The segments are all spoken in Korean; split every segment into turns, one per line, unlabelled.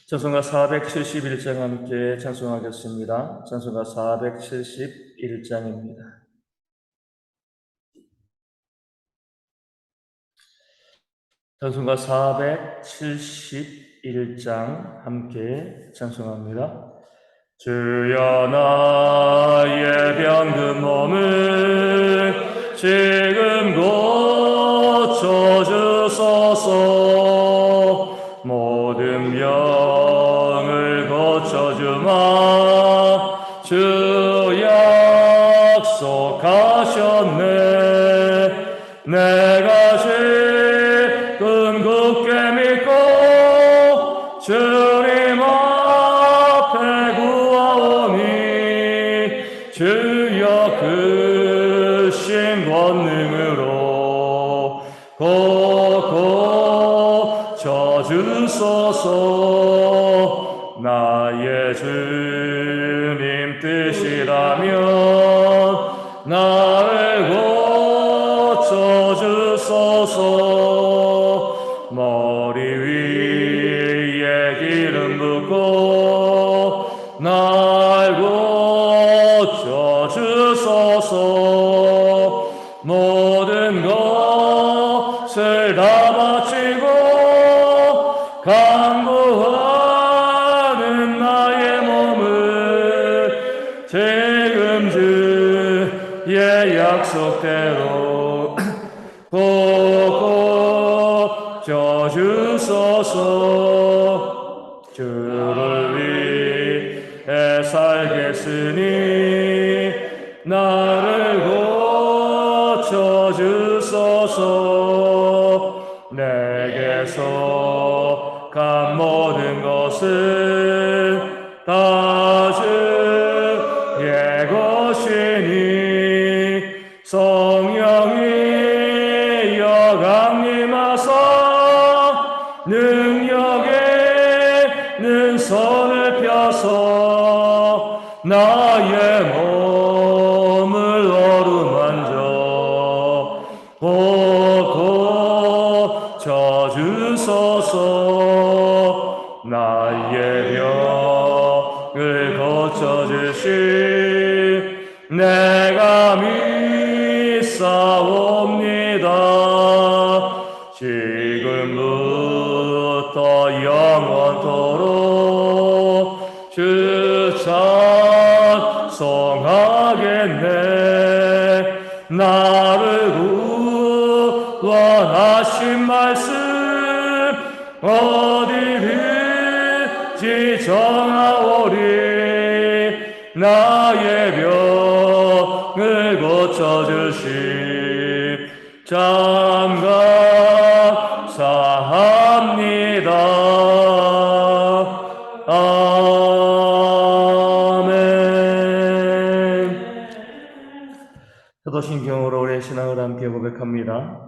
찬송가 471장 함께 찬송하겠습니다. 찬송가 471장입니다. 찬송가 471장 함께 찬송합니다. 주여 나의 병든 몸을 지금 고쳐주소서. 모든 병을 고쳐주마 주 약속하셨네. 내가 지금 굳게 믿고 주님 앞에 구하오니 주여 크신 권능으로 고쳐주소서. 나의 주님 뜻이라면 나를 고쳐주소서. 머리 위에 기름 붓고 날 고쳐주소서. 모든 것을 다 바치고 간구하는 나의 몸을 지금 주의 약속대로 고쳐주소서. 주를 위해 살겠으니 나를 고쳐주소서. 내게서 간 모든 것은 다 주의 것이니 성령이 강림하사 능력에는 손을 펴서 나의 몸을 어루만져 고쳐주소서. 나의 병을 고쳐주시 내가 믿사옵니다. 지금부터 영원토록 주 찬송하겠네. 나를 구원하신 말씀 어디든지 전하오리. 나의 병을 고쳐주심 참 감사합니다. 아멘. 사도신경으로 우리의 신앙을 함께 고백합니다.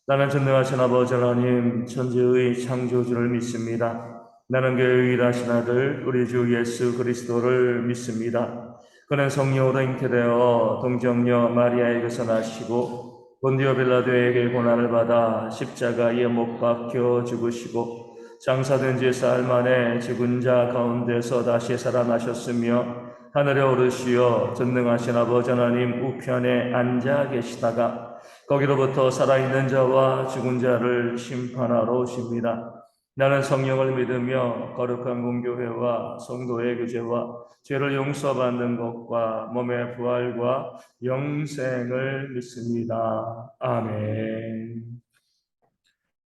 나는 전능하신 아버지 하나님 천지의 창조주를 믿습니다. 나는 그의 유일하신 아들 우리 주 예수 그리스도를 믿습니다. 그는 성령으로 잉태되어 동정녀 마리아에게서 나시고 본디오 빌라도에게 고난을 받아 십자가에 못 박혀 죽으시고 장사된 지 사흘 만에 죽은 자 가운데서 다시 살아나셨으며 하늘에 오르시어 전능하신 아버지 하나님 우편에 앉아 계시다가 거기로부터 살아있는 자와 죽은 자를 심판하러 오십니다. 나는 성령을 믿으며 거룩한 공교회와 성도의 교제와 죄를 용서받는 것과 몸의 부활과 영생을 믿습니다. 아멘.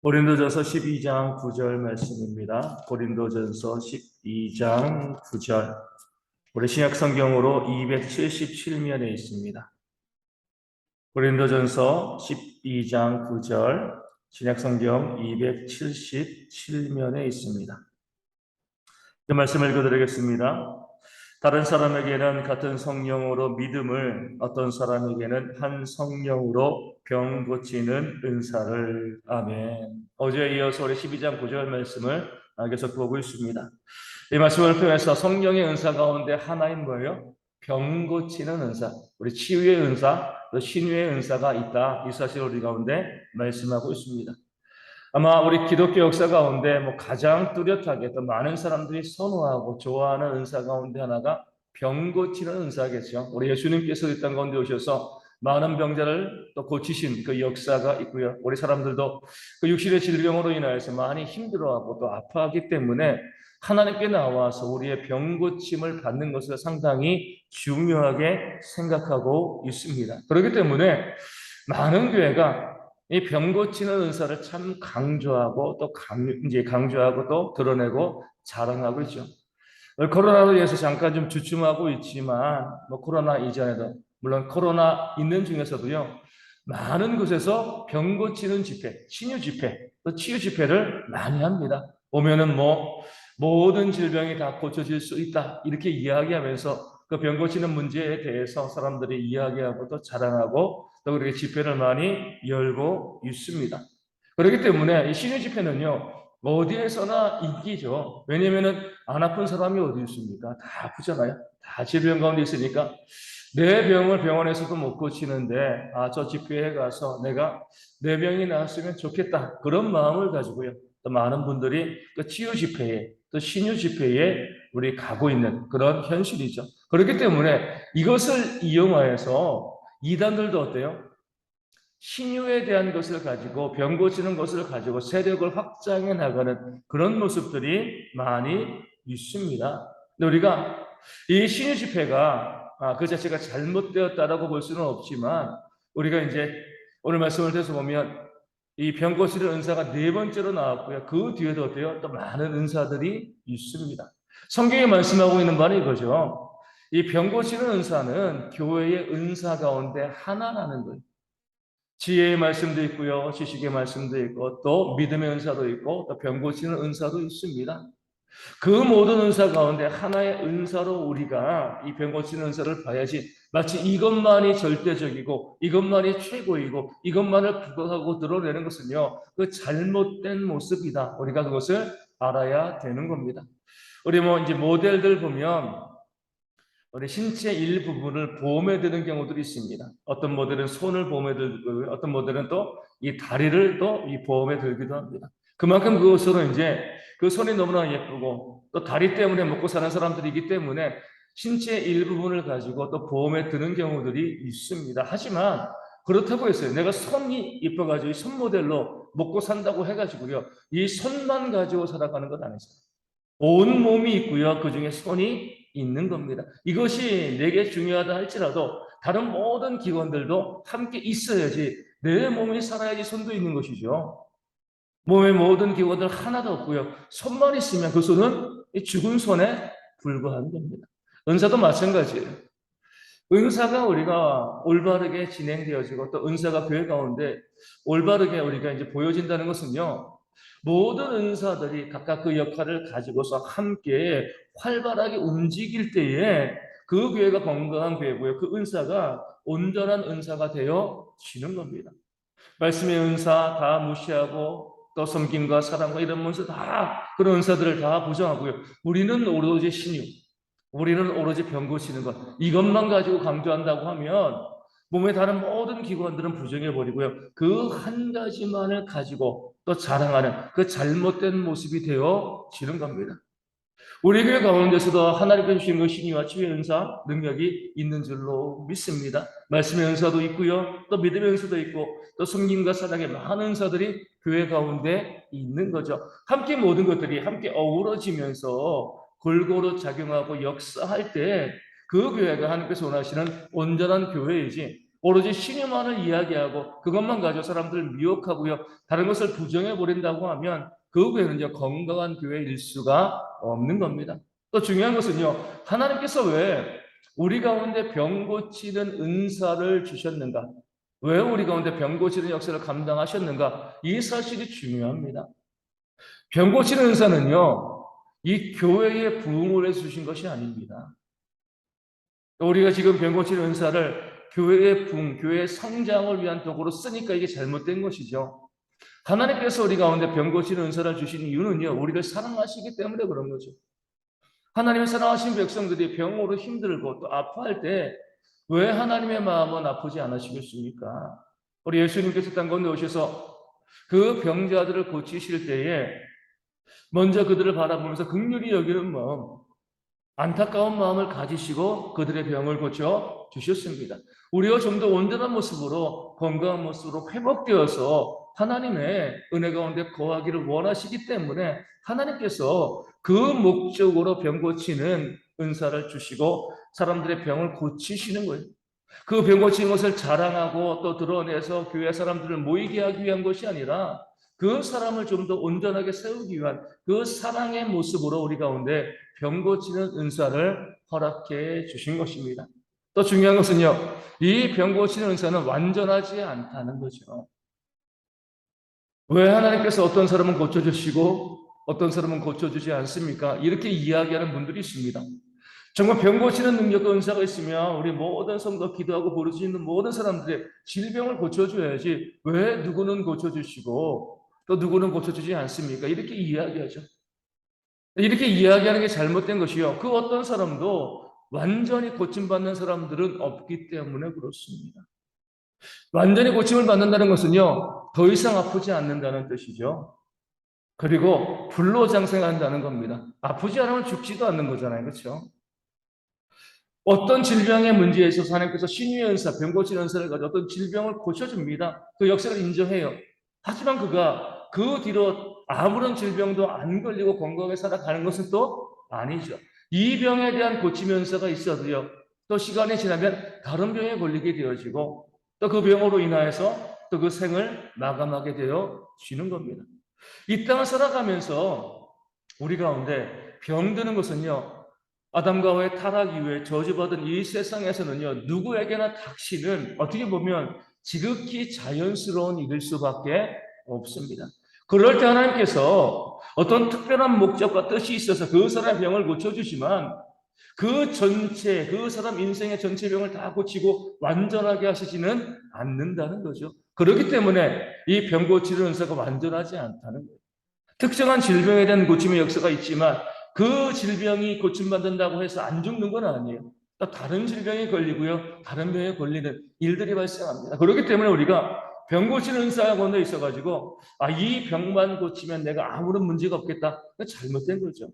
고린도전서 12장 9절 말씀입니다. 고린도전서 12장 9절. 우리 신약 성경으로 277면에 있습니다. 고린도전서 12장 9절 신약성경 277면에 있습니다. 그 말씀을 읽어드리겠습니다. 다른 사람에게는 같은 성령으로 믿음을, 어떤 사람에게는 한 성령으로 병 고치는 은사를. 아멘. 어제에 이어서 우리 12장 9절 말씀을 계속 보고 있습니다. 이 말씀을 통해서 성령의 은사 가운데 하나인 뭐예요? 병 고치는 은사, 우리 치유의 은사, 또 신유의 은사가 있다. 이 사실을 우리 가운데 말씀하고 있습니다. 아마 우리 기독교 역사 가운데 뭐 가장 뚜렷하게 또 많은 사람들이 선호하고 좋아하는 은사 가운데 하나가 병 고치는 은사겠죠. 우리 예수님께서 이 땅 가운데 오셔서 많은 병자를 또 고치신 그 역사가 있고요. 우리 사람들도 그 육신의 질병으로 인하여서 많이 힘들어하고 또 아파하기 때문에 하나님께 나와서 우리의 병 고침을 받는 것을 상당히 중요하게 생각하고 있습니다. 그렇기 때문에 많은 교회가 이 병 고치는 은사를 참 강조하고 또 이제 강조하고 또 드러내고 자랑하고 있죠. 코로나로 인해서 잠깐 좀 주춤하고 있지만 뭐 코로나 이전에도 물론 코로나 있는 중에서도요. 많은 곳에서 병 고치는 집회, 치유 집회, 또 치유 집회를 많이 합니다. 보면은 뭐 모든 질병이 다 고쳐질 수 있다 이렇게 이야기하면서 그 병 고치는 문제에 대해서 사람들이 이야기하고 또 자랑하고 또 그렇게 집회를 많이 열고 있습니다. 그렇기 때문에 이 치유 집회는요. 어디에서나 인기죠. 왜냐면은 안 아픈 사람이 어디 있습니까? 다 아프잖아요. 다 질병 가운데 있으니까 내 병을 병원에서도 못 고치는데 저 집회에 가서 내가 내 병이 나았으면 좋겠다 그런 마음을 가지고요. 또 많은 분들이 그 치유 집회에 또 신유 집회에 우리 가고 있는 그런 현실이죠. 그렇기 때문에 이것을 이용하여서 이단들도 어때요? 신유에 대한 것을 가지고 병 고치는 것을 가지고 세력을 확장해 나가는 그런 모습들이 많이 있습니다. 근데 우리가 이 신유 집회가 그 자체가 잘못되었다라고 볼 수는 없지만 우리가 이제 오늘 말씀을 들어서 보면 이 병 고치는 은사가 네 번째로 나왔고요. 그 뒤에도 어때요? 또 많은 은사들이 있습니다. 성경이 말씀하고 있는 바는 이거죠. 이 병 고치는 은사는 교회의 은사 가운데 하나라는 거예요. 지혜의 말씀도 있고요. 지식의 말씀도 있고 또 믿음의 은사도 있고 또 병 고치는 은사도 있습니다. 그 모든 은사 가운데 하나의 은사로 우리가 이 병 고치는 은사를 봐야지 마치 이것만이 절대적이고 이것만이 최고이고 이것만을 부각하고 드러내는 것은요. 그 잘못된 모습이다. 우리가 그것을 알아야 되는 겁니다. 우리 뭐 이제 모델들 보면 우리 신체 일부분을 보험에 드는 경우들이 있습니다. 어떤 모델은 손을 보험에 들고, 어떤 모델은 또 이 다리를 또 이 보험에 들기도 합니다. 그만큼 그것으로 이제 그 손이 너무나 예쁘고 또 다리 때문에 먹고 사는 사람들이기 때문에 신체 일부분을 가지고 또 보험에 드는 경우들이 있습니다. 하지만 그렇다고 해서요. 내가 손이 예뻐가지고 손 모델로 먹고 산다고 해가지고요. 이 손만 가지고 살아가는 것 아니죠. 온 몸이 있고요. 그 중에 손이 있는 겁니다. 이것이 내게 중요하다 할지라도 다른 모든 기관들도 함께 있어야지 내 몸이 살아야지 손도 있는 것이죠. 몸의 모든 기관들 하나도 없고요. 손만 있으면 그 손은 죽은 손에 불과한 겁니다. 은사도 마찬가지예요. 은사가 우리가 올바르게 진행되어지고 또 은사가 교회 가운데 올바르게 우리가 이제 보여진다는 것은요. 모든 은사들이 각각 그 역할을 가지고서 함께 활발하게 움직일 때에 그 교회가 건강한 교회고요. 그 은사가 온전한 은사가 되어지는 겁니다. 말씀의 은사 다 무시하고 또 섬김과 사랑과 이런 면서 다 그런 은사들을 다 부정하고요. 우리는 오로지 신유, 우리는 오로지 병 고치는 것 이것만 가지고 강조한다고 하면 몸의 다른 모든 기관들은 부정해버리고요. 그 한 가지만을 가지고 또 자랑하는 그 잘못된 모습이 되어지는 겁니다. 우리 교회 가운데서도 하나님께서 주신 그 신의와 치유의 은사, 능력이 있는 줄로 믿습니다. 말씀의 은사도 있고요. 또 믿음의 은사도 있고 또 섬김과 사랑의 많은 은사들이 교회 가운데 있는 거죠. 함께 모든 것들이 함께 어우러지면서 골고루 작용하고 역사할 때 그 교회가 하나님께서 원하시는 온전한 교회이지 오로지 신의만을 이야기하고 그것만 가지고 사람들을 미혹하고요. 다른 것을 부정해버린다고 하면 그 교회는 이제 건강한 교회일 수가 없는 겁니다. 또 중요한 것은요, 하나님께서 왜 우리 가운데 병 고치는 은사를 주셨는가? 왜 우리 가운데 병 고치는 역사를 감당하셨는가? 이 사실이 중요합니다. 병 고치는 은사는요, 이 교회의 부흥을 해주신 것이 아닙니다. 우리가 지금 병 고치는 은사를 교회의 부흥, 교회의 성장을 위한 도구로 쓰니까 이게 잘못된 것이죠. 하나님께서 우리 가운데 병 고치는 은사를 주신 이유는요, 우리를 사랑하시기 때문에 그런 거죠. 하나님의 사랑하신 백성들이 병으로 힘들고 또 아파할 때 왜 하나님의 마음은 아프지 않으시겠습니까? 우리 예수님께서 땅 가운데 오셔서 그 병자들을 고치실 때에 먼저 그들을 바라보면서 긍휼히 여기는 마음, 안타까운 마음을 가지시고 그들의 병을 고쳐 주셨습니다. 우리가 좀 더 온전한 모습으로, 건강한 모습으로 회복되어서 하나님의 은혜 가운데 거하기를 원하시기 때문에 하나님께서 그 목적으로 병 고치는 은사를 주시고 사람들의 병을 고치시는 거예요. 그 병 고치는 것을 자랑하고 또 드러내서 교회 사람들을 모이게 하기 위한 것이 아니라 그 사람을 좀 더 온전하게 세우기 위한 그 사랑의 모습으로 우리 가운데 병 고치는 은사를 허락해 주신 것입니다. 또 중요한 것은요, 이 병 고치는 은사는 완전하지 않다는 거죠. 왜 하나님께서 어떤 사람은 고쳐주시고 어떤 사람은 고쳐주지 않습니까? 이렇게 이야기하는 분들이 있습니다. 정말 병 고치는 능력과 은사가 있으면 우리 모든 성도 기도하고 부르짖는 모든 사람들의 질병을 고쳐줘야지 왜 누구는 고쳐주시고 또 누구는 고쳐주지 않습니까? 이렇게 이야기하죠. 이렇게 이야기하는 게 잘못된 것이요. 그 어떤 사람도 완전히 고침받는 사람들은 없기 때문에 그렇습니다. 완전히 고침을 받는다는 것은요, 더 이상 아프지 않는다는 뜻이죠. 그리고 불로장생한다는 겁니다. 아프지 않으면 죽지도 않는 거잖아요. 그렇죠? 어떤 질병의 문제에 있어서 하나님께서 신유의 은사, 병 고치는 은사를 가지고 어떤 질병을 고쳐줍니다. 그 역사를 인정해요. 하지만 그가 그 뒤로 아무런 질병도 안 걸리고 건강하게 살아가는 것은 또 아니죠. 이 병에 대한 고침 은사가 있어도요. 또 시간이 지나면 다른 병에 걸리게 되어지고 또 그 병으로 인하여서 또 그 생을 마감하게 되어지는 겁니다. 이 땅을 살아가면서 우리 가운데 병드는 것은요. 아담과 하와의 타락 이후에 저주받은 이 세상에서는요, 누구에게나 닥치는 어떻게 보면 지극히 자연스러운 일일 수밖에 없습니다. 그럴 때 하나님께서 어떤 특별한 목적과 뜻이 있어서 그 사람의 병을 고쳐주지만 그 전체, 그 사람 인생의 전체 병을 다 고치고 완전하게 하시지는 않는다는 거죠. 그렇기 때문에 이 병 고치는 은사가 완전하지 않다는 거예요. 특정한 질병에 대한 고침의 역사가 있지만 그 질병이 고침받는다고 해서 안 죽는 건 아니에요. 또 다른 질병에 걸리고요. 다른 병에 걸리는 일들이 발생합니다. 그렇기 때문에 우리가 병 고치는 은사가 건너 있어가지고 이 병만 고치면 내가 아무런 문제가 없겠다. 잘못된 거죠.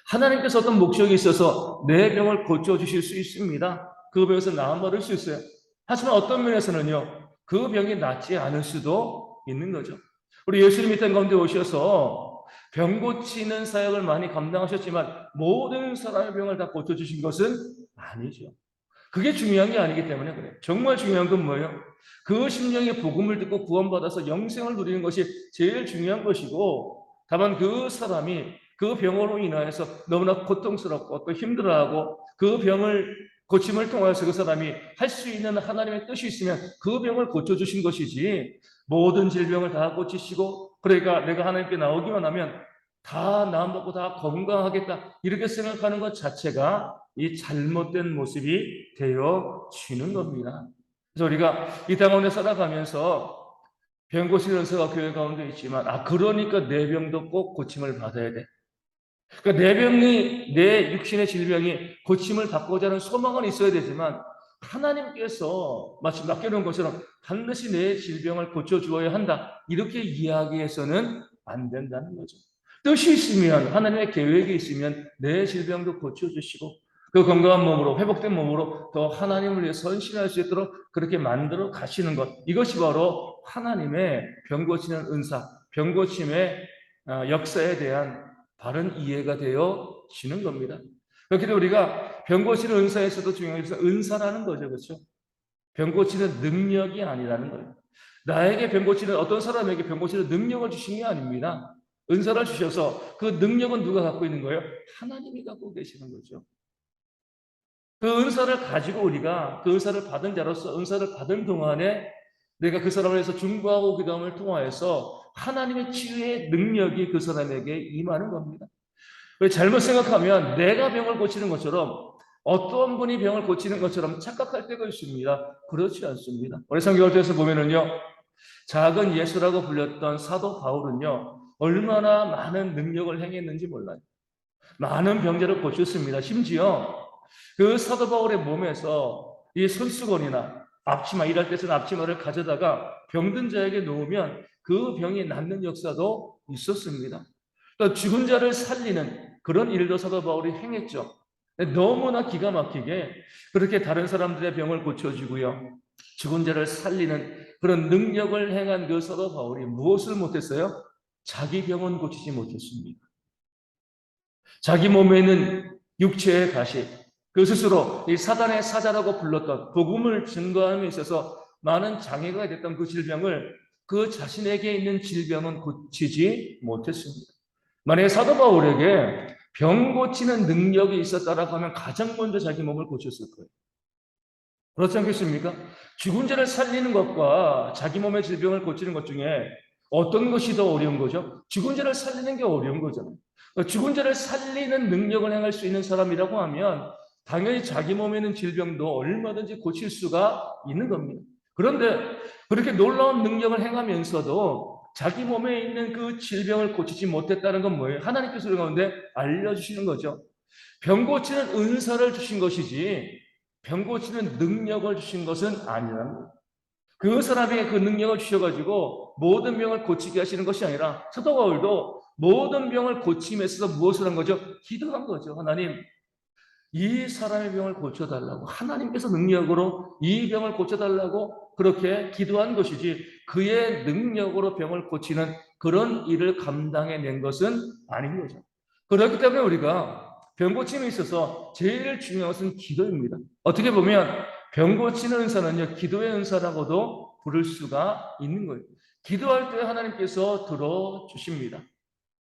하나님께서 어떤 목적이 있어서 내 병을 고쳐주실 수 있습니다. 그 병에서 나음받을 수 있어요. 하지만 어떤 면에서는요. 그 병이 낫지 않을 수도 있는 거죠. 우리 예수님 이 땅 가운데 오셔서 병 고치는 사역을 많이 감당하셨지만 모든 사람의 병을 다 고쳐주신 것은 아니죠. 그게 중요한 게 아니기 때문에 그래요. 정말 중요한 건 뭐예요? 그 심령의 복음을 듣고 구원받아서 영생을 누리는 것이 제일 중요한 것이고 다만 그 사람이 그 병으로 인하여서 너무나 고통스럽고 또 힘들어하고 그 병을 고침을 통해서 그 사람이 할 수 있는 하나님의 뜻이 있으면 그 병을 고쳐주신 것이지 모든 질병을 다 고치시고 그러니까 내가 하나님께 나오기만 하면 다 나음받고 다 건강하겠다 이렇게 생각하는 것 자체가 이 잘못된 모습이 되어지는 겁니다. 그래서 우리가 이 땅 가운데 살아가면서 병 고치는 은사가 교회 가운데 있지만 그러니까 내 병도 꼭 고침을 받아야 돼. 그러니까 내 병이 내 육신의 질병이 고침을 받고자 하는 소망은 있어야 되지만 하나님께서 마치 맡겨놓은 것처럼 반드시 내 질병을 고쳐주어야 한다. 이렇게 이야기해서는 안 된다는 거죠. 뜻이 있으면 하나님의 계획이 있으면 내 질병도 고쳐주시고 그 건강한 몸으로 회복된 몸으로 더 하나님을 위해 선신할 수 있도록 그렇게 만들어 가시는 것 이것이 바로 하나님의 병 고치는 은사 병 고침의 역사에 대한 바른 이해가 되어지는 겁니다. 그렇기 때문에 우리가 병 고치는 은사에서도 중요한 것은 은사라는 거죠. 그렇죠? 병 고치는 능력이 아니라는 거예요. 나에게 병 고치는 어떤 사람에게 병 고치는 능력을 주신 게 아닙니다. 은사를 주셔서 그 능력은 누가 갖고 있는 거예요? 하나님이 갖고 계시는 거죠. 그 은사를 가지고 우리가 그 은사를 받은 자로서 은사를 받은 동안에 내가 그 사람을 위해서 중보하고 기도함을 통하여서 하나님의 치유의 능력이 그 사람에게 임하는 겁니다. 잘못 생각하면 내가 병을 고치는 것처럼 어떤 분이 병을 고치는 것처럼 착각할 때가 있습니다. 그렇지 않습니다. 우리 성경에서 보면은요, 작은 예수라고 불렸던 사도 바울은요, 얼마나 많은 능력을 행했는지 몰라요. 많은 병자를 고쳤습니다. 심지어 그 사도 바울의 몸에서 이 손수건이나 앞치마, 일할 때 쓰는 앞치마를 가져다가 병든 자에게 놓으면 그 병이 낫는 역사도 있었습니다. 또 죽은 자를 살리는 그런 일도 사도 바울이 행했죠. 너무나 기가 막히게 그렇게 다른 사람들의 병을 고쳐주고요, 죽은 자를 살리는 그런 능력을 행한 그 사도 바울이 무엇을 못했어요? 자기 병은 고치지 못했습니다. 자기 몸에 있는 육체의 가시, 그 스스로 이 사단의 사자라고 불렀던 복음을 증거함에 있어서 많은 장애가 됐던 그 질병을, 그 자신에게 있는 질병은 고치지 못했습니다. 만약에 사도 바울에게 병 고치는 능력이 있었다라고 하면 가장 먼저 자기 몸을 고쳤을 거예요. 그렇지 않겠습니까? 죽은 자를 살리는 것과 자기 몸의 질병을 고치는 것 중에 어떤 것이 더 어려운 거죠? 죽은 자를 살리는 게 어려운 거잖아요. 죽은 자를 살리는 능력을 행할 수 있는 사람이라고 하면 당연히 자기 몸에 있는 질병도 얼마든지 고칠 수가 있는 겁니다. 그런데 그렇게 놀라운 능력을 행하면서도 자기 몸에 있는 그 질병을 고치지 못했다는 건 뭐예요? 하나님께서 우리 가운데 알려주시는 거죠. 병 고치는 은사를 주신 것이지 병 고치는 능력을 주신 것은 아니라는 거예요. 그 사람에게 그 능력을 주셔가지고 모든 병을 고치게 하시는 것이 아니라 사도 바울도 모든 병을 고침에 있어서 무엇을 한 거죠? 기도한 거죠. 하나님, 이 사람의 병을 고쳐달라고, 하나님께서 능력으로 이 병을 고쳐달라고 그렇게 기도한 것이지 그의 능력으로 병을 고치는 그런 일을 감당해낸 것은 아닌 거죠. 그렇기 때문에 우리가 병 고침에 있어서 제일 중요한 것은 기도입니다. 어떻게 보면 병 고치는 은사는요, 기도의 은사라고도 부를 수가 있는 거예요. 기도할 때 하나님께서 들어주십니다.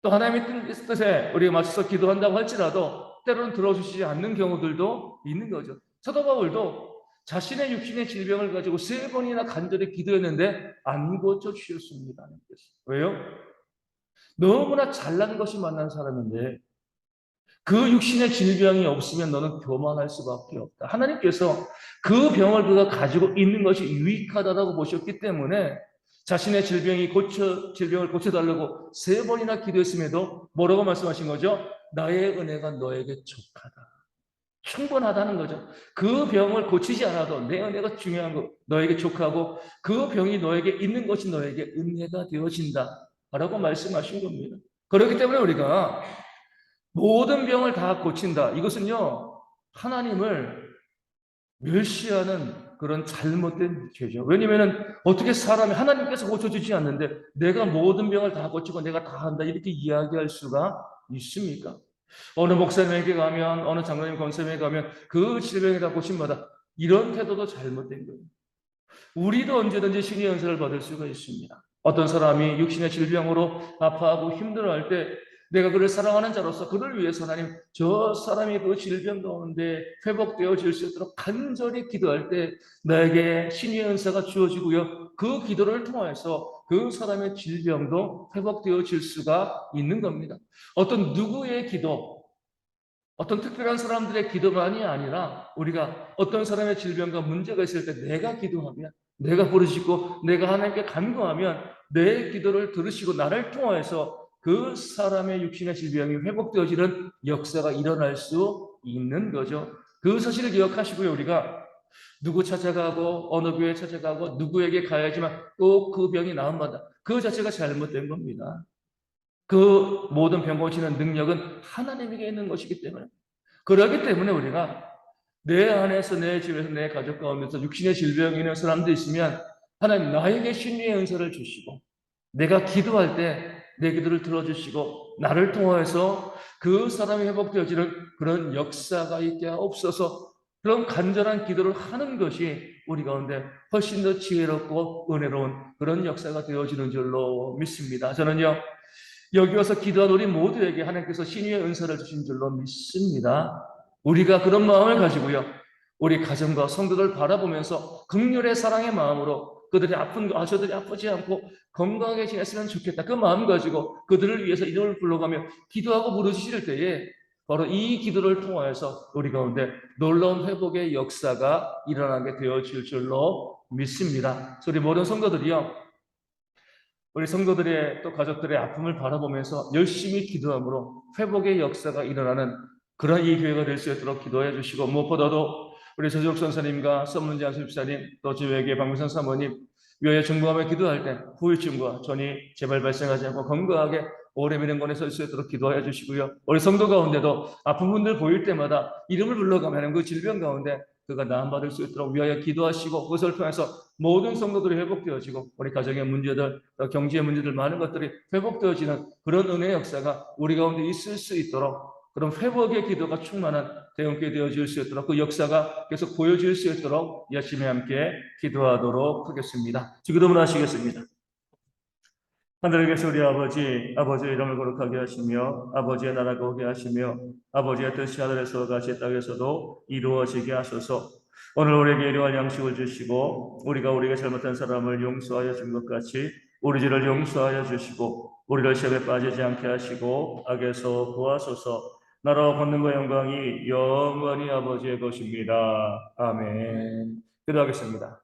또 하나님의 뜻에 우리가 맞춰서 기도한다고 할지라도 때로는 들어주시지 않는 경우들도 있는 거죠. 사도 바울도 자신의 육신의 질병을 가지고 3번이나 간절히 기도했는데 안 고쳐주셨습니다. 왜요? 너무나 잘난 것이 만난 사람인데 그 육신의 질병이 없으면 너는 교만할 수밖에 없다. 하나님께서 그 병을 그가 가지고 있는 것이 유익하다고 보셨기 때문에 자신의 질병을 고쳐달라고 3번이나 기도했음에도 뭐라고 말씀하신 거죠? 나의 은혜가 너에게 족하다. 충분하다는 거죠. 그 병을 고치지 않아도 내 은혜가 중요한 거, 너에게 족하고 그 병이 너에게 있는 것이 너에게 은혜가 되어진다. 라고 말씀하신 겁니다. 그렇기 때문에 우리가 모든 병을 다 고친다. 이것은요, 하나님을 멸시하는 그런 잘못된 죄죠. 왜냐면은 어떻게 사람이 하나님께서 고쳐주지 않는데 내가 모든 병을 다 고치고 내가 다 한다 이렇게 이야기할 수가 있습니까? 어느 목사님에게 가면, 어느 장로님 권사님에게 가면 그 질병이 다 고침받아. 이런 태도도 잘못된 거예요. 우리도 언제든지 신의 은사를 받을 수가 있습니다. 어떤 사람이 육신의 질병으로 아파하고 힘들어할 때 내가 그를 사랑하는 자로서 그를 위해서 하나님, 저 사람이 그 질병 가운데 회복되어질 수 있도록 간절히 기도할 때 나에게 신의 은사가 주어지고요, 그 기도를 통해서 그 사람의 질병도 회복되어질 수가 있는 겁니다. 어떤 누구의 기도, 어떤 특별한 사람들의 기도만이 아니라 우리가 어떤 사람의 질병과 문제가 있을 때 내가 기도하면, 내가 부르시고 내가 하나님께 간구하면 내 기도를 들으시고 나를 통해서 그 사람의 육신의 질병이 회복되어지는 역사가 일어날 수 있는 거죠. 그 사실을 기억하시고요. 우리가 누구 찾아가고 어느 교회 찾아가고 누구에게 가야지만 꼭 그 병이 나음받아, 그 자체가 잘못된 겁니다. 그 모든 병 고치는 능력은 하나님에게 있는 것이기 때문에, 그렇기 때문에 우리가 내 안에서, 내 집에서, 내 가족 가운데서 육신의 질병이 있는 사람도 있으면 하나님 나에게 신유의 은사를 주시고 내가 기도할 때 내 기도를 들어주시고 나를 통해서 그 사람이 회복되어지는 그런 역사가 있게 하옵소서. 그런 간절한 기도를 하는 것이 우리 가운데 훨씬 더 지혜롭고 은혜로운 그런 역사가 되어지는 줄로 믿습니다. 저는요, 여기 와서 기도한 우리 모두에게 하나님께서 신유의 은사를 주신 줄로 믿습니다. 우리가 그런 마음을 가지고요, 우리 가정과 성도들 바라보면서 긍휼의 사랑의 마음으로 그들이 저들이 아프지 않고 건강하게 지냈으면 좋겠다, 그 마음 가지고 그들을 위해서 이름을 불러가며 기도하고 부르짖을 때에 바로 이 기도를 통하여서 우리 가운데 놀라운 회복의 역사가 일어나게 되어질 줄로 믿습니다. 우리 모든 성도들이요, 우리 성도들의 또 가족들의 아픔을 바라보면서 열심히 기도함으로 회복의 역사가 일어나는 그런 이 교회가 될 수 있도록 기도해 주시고, 무엇보다도 우리 조지옥 선사님과 썸문지 안수집사님, 또 지회계 박문선 사모님, 위하여 중보하며 기도할 때 후유증과 전이 제발 발생하지 않고 건강하게 오래 민행관에 설 수 있도록 기도하여 주시고요. 우리 성도 가운데도 아픈 분들 보일 때마다 이름을 불러가면 그 질병 가운데 그가 나음받을 수 있도록 위하여 기도하시고 그것을 통해서 모든 성도들이 회복되어지고 우리 가정의 문제들, 경제의 문제들 많은 것들이 회복되어지는 그런 은혜의 역사가 우리 가운데 있을 수 있도록 그런 회복의 기도가 충만한 대형교회 되어질 수 있도록 그 역사가 계속 보여질 수 있도록 열심히 함께 기도하도록 하겠습니다. 기도문 하시겠습니다. 하늘에 계신 우리 아버지, 아버지의 이름을 거룩하게 하시며 아버지의 나라가 오게 하시며 아버지의 뜻이 하늘에서 같이 땅에서도 이루어지게 하소서. 오늘 우리에게 일용할 양식을 주시고 우리가 우리에게 잘못한 사람을 용서하여 준 것 같이 우리 죄를 용서하여 주시고 우리를 시험에 빠지지 않게 하시고 악에서 구하소서. 나라와 권능과 영광이 영원히 아버지의 것입니다. 아멘. 기도하겠습니다.